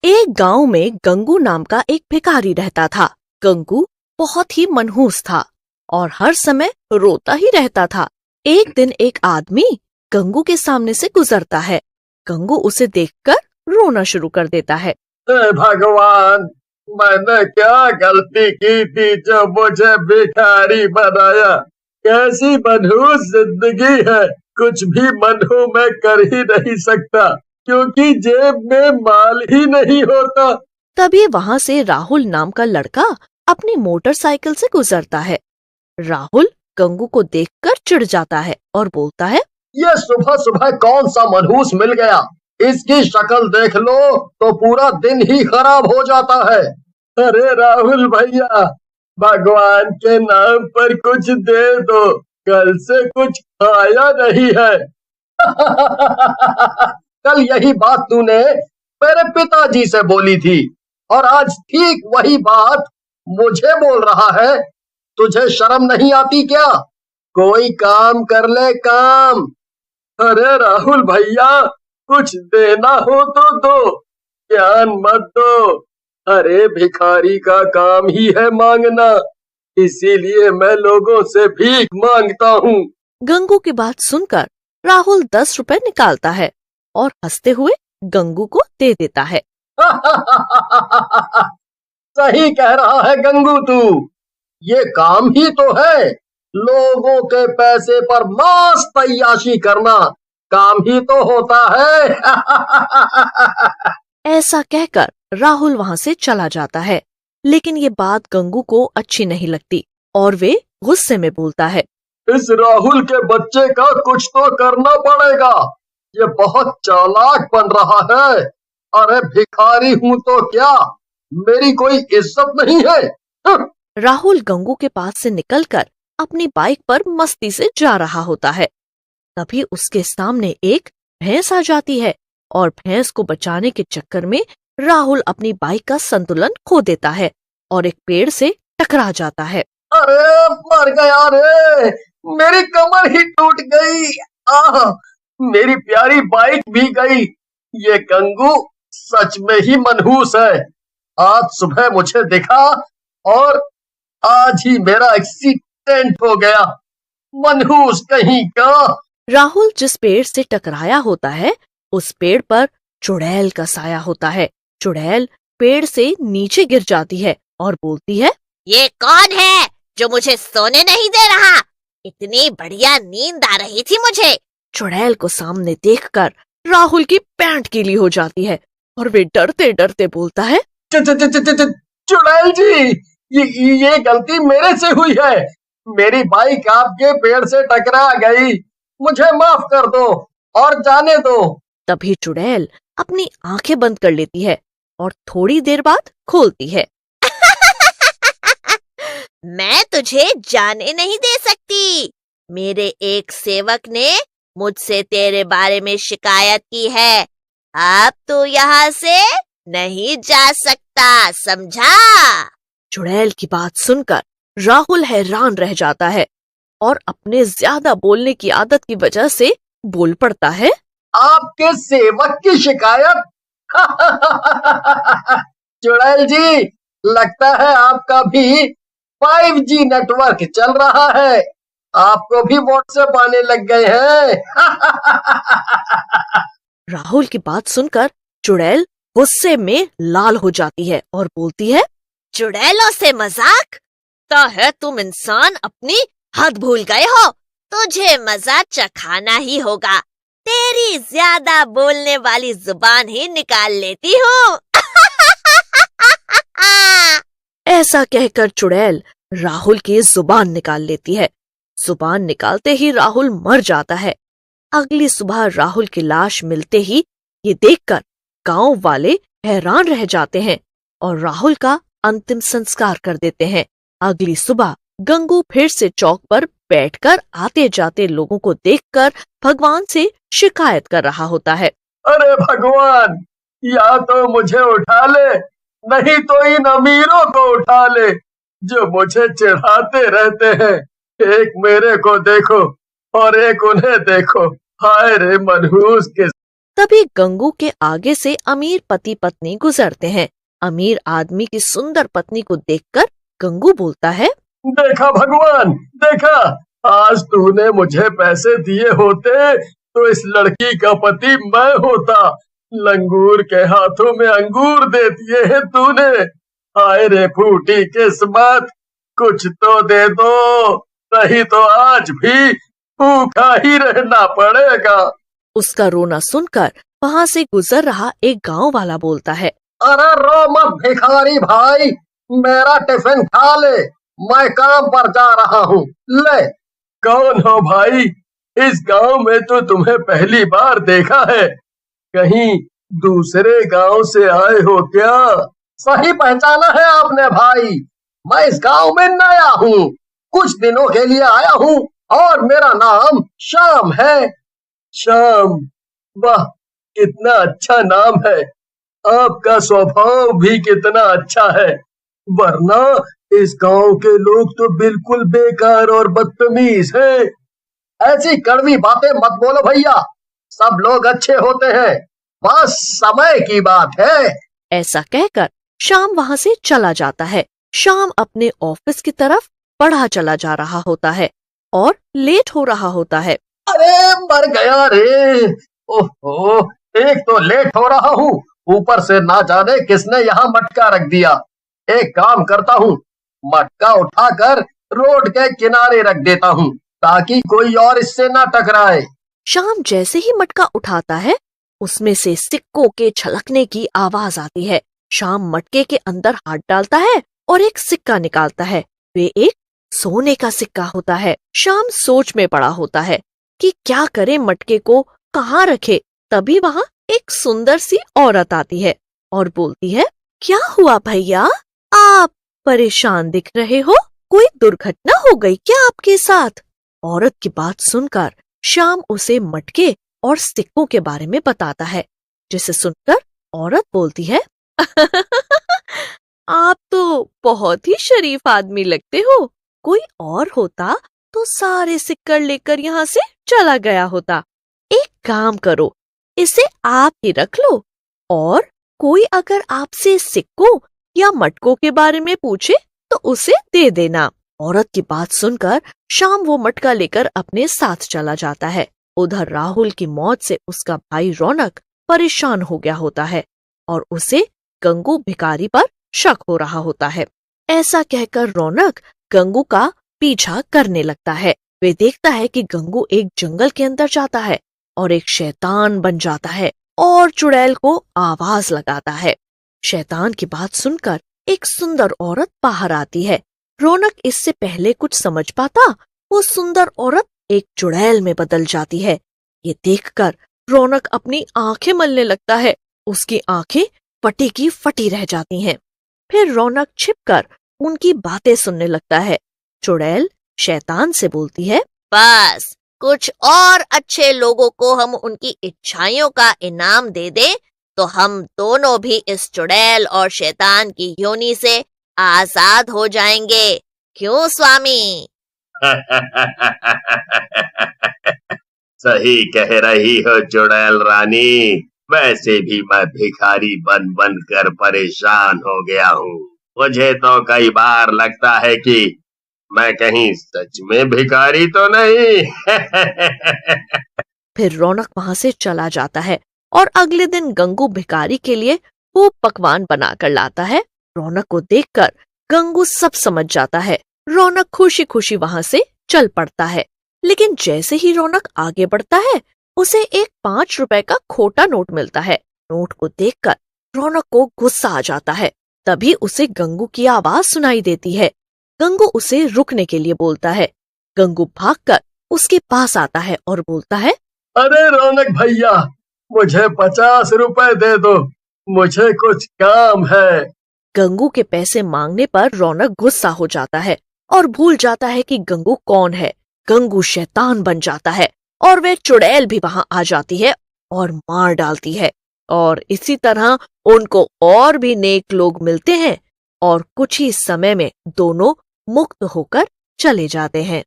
एक गांव में गंगू नाम का एक भिखारी रहता था। गंगू बहुत ही मनहूस था और हर समय रोता ही रहता था। एक दिन एक आदमी गंगू के सामने से गुजरता है। गंगू उसे देखकर रोना शुरू कर देता है। भगवान, मैंने क्या गलती की थी जो मुझे भिखारी बनाया? कैसी मनहूस जिंदगी है, कुछ भी मनहू मैं कर ही नहीं सकता क्योंकि जेब में माल ही नहीं होता। तभी वहाँ से राहुल नाम का लड़का अपनी मोटरसाइकिल से गुजरता है। राहुल गंगू को देखकर चिढ़ जाता है और बोलता है, ये सुबह सुबह कौन सा मनहूस मिल गया? इसकी शक्ल देख लो तो पूरा दिन ही खराब हो जाता है। अरे राहुल भैया, भगवान के नाम पर कुछ दे दो, कल से कुछ खाया नहीं है। कल यही बात तूने मेरे पिताजी से बोली थी और आज ठीक वही बात मुझे बोल रहा है। तुझे शर्म नहीं आती क्या? कोई काम कर ले, काम। अरे राहुल भैया, कुछ देना हो तो दो, ज्ञान मत दो। अरे भिखारी का काम ही है मांगना, इसीलिए मैं लोगों से भीख मांगता हूँ। गंगू की बात सुनकर राहुल 10 रुपए निकालता है और हंसते हुए गंगू को दे देता है। सही कह रहा है गंगू तू, ये काम ही तो है। लोगों के पैसे पर मस्त अय्याशी करना काम ही तो होता है। ऐसा कहकर राहुल वहाँ से चला जाता है। लेकिन ये बात गंगू को अच्छी नहीं लगती और वे गुस्से में बोलता है, इस राहुल के बच्चे का कुछ तो करना पड़ेगा, ये बहुत चालाक बन रहा है। अरे भिखारी हूँ तो क्या, मेरी कोई इज्जत नहीं है? राहुल गंगू के पास से निकलकर अपनी बाइक पर मस्ती से जा रहा होता है। तभी उसके सामने एक भैंस आ जाती है और भैंस को बचाने के चक्कर में राहुल अपनी बाइक का संतुलन खो देता है और एक पेड़ से टकरा जाता है। अरे मर गया रे, मेरी कमर ही टूट गई। मेरी प्यारी बाइक भी गई। ये गंगू सच में ही मनहूस है। आज सुबह मुझे दिखा और आज ही मेरा एक्सीडेंट हो गया। मनहूस कहीं का। राहुल जिस पेड़ से टकराया होता है उस पेड़ पर चुड़ैल का साया होता है। चुड़ैल पेड़ से नीचे गिर जाती है और बोलती है, ये कौन है जो मुझे सोने नहीं दे रहा? इतनी बढ़िया नींद आ रही थी मुझे। चुड़ैल को सामने देखकर राहुल की पैंट गीली हो जाती है और वे डरते डरते बोलता है, चुड़ैल जी, ये गलती मेरे से हुई है। मेरी बाइक आपके पेड़ से टकरा गई, मुझे माफ कर दो और जाने दो। तभी चुड़ैल अपनी आंखें बंद कर लेती है और थोड़ी देर बाद खोलती है। मैं तुझे जाने नहीं दे सकती। मेरे एक सेवक ने मुझसे तेरे बारे में शिकायत की है। अब तू यहाँ से नहीं जा सकता, समझा? चुड़ैल की बात सुनकर राहुल हैरान रह जाता है और अपने ज्यादा बोलने की आदत की वजह से बोल पड़ता है, आपके सेवक की शिकायत? चुड़ैल जी, लगता है आपका भी 5G नेटवर्क चल रहा है, आपको भी व्हाट्सएप आने लग गए हैं। राहुल की बात सुनकर चुड़ैल गुस्से में लाल हो जाती है और बोलती है, चुड़ैलों से मजाक? तो है तुम इंसान अपनी हद भूल गए हो। तुझे मजा चखाना ही होगा। तेरी ज्यादा बोलने वाली जुबान ही निकाल लेती हूँ। ऐसा कहकर चुड़ैल राहुल की जुबान निकाल लेती है। जुबान निकालते ही राहुल मर जाता है। अगली सुबह राहुल की लाश मिलते ही ये देखकर गांव वाले हैरान रह जाते हैं और राहुल का अंतिम संस्कार कर देते हैं। अगली सुबह गंगू फिर से चौक पर बैठकर आते जाते लोगों को देखकर भगवान से शिकायत कर रहा होता है। अरे भगवान, या तो मुझे उठा ले, नहीं तो इन अमीरों को उठा ले जो मुझे चिढ़ाते रहते हैं। एक मेरे को देखो और एक उन्हें देखो। हाय रे मनहूस के तभी गंगू के आगे से अमीर पति पत्नी गुजरते हैं। अमीर आदमी की सुंदर पत्नी को देखकर गंगू बोलता है, देखा भगवान, देखा, आज तूने मुझे पैसे दिए होते तो इस लड़की का पति मैं होता। लंगूर के हाथों में अंगूर दे दिए हैं तूने। हाय रे फूटी किस्मत, कुछ तो दे दो, नहीं तो आज भी भूखा ही रहना पड़ेगा। उसका रोना सुनकर वहाँ से गुजर रहा एक गांव वाला बोलता है, अरे रो मत भिखारी भाई, मेरा टिफिन खा ले, मैं काम पर जा रहा हूँ, ले। कौन हो भाई? इस गांव में तो तुम्हें पहली बार देखा है, कहीं दूसरे गांव से आए हो क्या? सही पहचाना है आपने भाई, मैं इस गांव में नया हूँ, कुछ दिनों के लिए आया हूँ और मेरा नाम श्याम है। श्याम, वाह कितना अच्छा नाम है, आपका स्वभाव भी कितना अच्छा है, वरना इस गांव के लोग तो बिल्कुल बेकार और बदतमीज हैं। ऐसी कड़वी बातें मत बोलो भैया, सब लोग अच्छे होते हैं, बस समय की बात है। ऐसा कहकर श्याम वहाँ से चला जाता है। श्याम अपने ऑफिस की तरफ बढ़ा चला जा रहा होता है और लेट हो रहा होता है। अरे मर गया रे, ओहो, एक तो लेट हो रहा हूँ, ऊपर से ना जाने किसने यहाँ मटका रख दिया। एक काम करता हूँ, मटका उठाकर रोड के किनारे रख देता हूँ ताकि कोई और इससे ना टकराए। श्याम जैसे ही मटका उठाता है, उसमें से सिक्कों के छलकने की आवाज आती है। श्याम मटके के अंदर हाथ डालता है और एक सिक्का निकालता है। वे एक सोने का सिक्का होता है। श्याम सोच में पड़ा होता है कि क्या करे, मटके को कहाँ रखे। तभी वहाँ एक सुंदर सी औरत आती है और बोलती है, क्या हुआ भैया, आप परेशान दिख रहे हो, कोई दुर्घटना हो गई क्या आपके साथ? औरत की बात सुनकर श्याम उसे मटके और सिक्कों के बारे में बताता है, जिसे सुनकर औरत बोलती है, आप तो बहुत ही शरीफ आदमी लगते हो, कोई और होता तो सारे सिक्कर लेकर यहाँ से चला गया होता। एक काम करो, इसे आप ही रख लो और कोई अगर आपसे सिक्कों या मटकों के बारे में पूछे तो उसे दे देना। औरत की बात सुनकर श्याम वो मटका लेकर अपने साथ चला जाता है। उधर राहुल की मौत से उसका भाई रौनक परेशान हो गया होता है और उसे गंगू भिखारी पर शक हो रहा होता है। ऐसा कहकर रौनक गंगू का पीछा करने लगता है। वे देखता है कि गंगू एक जंगल के अंदर जाता है और एक शैतान बन जाता है और चुड़ैल को आवाज लगाता है। शैतान की बात सुनकर एक सुंदर औरत बाहर आती है। रौनक इससे पहले कुछ समझ पाता, वो सुंदर औरत एक चुड़ैल में बदल जाती है। ये देखकर रौनक अपनी आंखें मलने लगता है। उसकी आंखें फटी की फटी रह जाती हैं। फिर रौनक छिपकर उनकी बातें सुनने लगता है। चुड़ैल शैतान से बोलती है, बस कुछ और अच्छे लोगों को हम उनकी इच्छाओं का इनाम दे दे तो हम दोनों भी इस चुड़ैल और शैतान की योनि से आजाद हो जाएंगे। क्यों स्वामी? सही कह रही हो चुड़ैल रानी, वैसे भी मैं भिखारी बन बन कर परेशान हो गया हूँ। मुझे तो कई बार लगता है कि मैं कहीं सच में भिखारी तो नहीं। फिर रौनक वहाँ से चला जाता है और अगले दिन गंगू भिखारी के लिए खूब पकवान बनाकर लाता है। रौनक को देखकर गंगू सब समझ जाता है। रौनक खुशी खुशी वहाँ से चल पड़ता है। लेकिन जैसे ही रौनक आगे बढ़ता है, उसे एक 5 रुपए का खोटा नोट मिलता है। नोट को देखकर रौनक को गुस्सा आ जाता है। तभी उसे गंगू की आवाज सुनाई देती है। गंगू उसे रुकने के लिए बोलता है। गंगू भागकर उसके पास आता है और बोलता है, अरे रौनक भैया, मुझे 50 रुपए दे दो, मुझे कुछ काम है। गंगू के पैसे मांगने पर रौनक गुस्सा हो जाता है और भूल जाता है कि गंगू कौन है। गंगू शैतान बन जाता है और वह चुड़ैल भी वहां आ जाती है और मार डालती है। और इसी तरह उनको और भी नेक लोग मिलते हैं और कुछ ही समय में दोनों मुक्त होकर चले जाते हैं।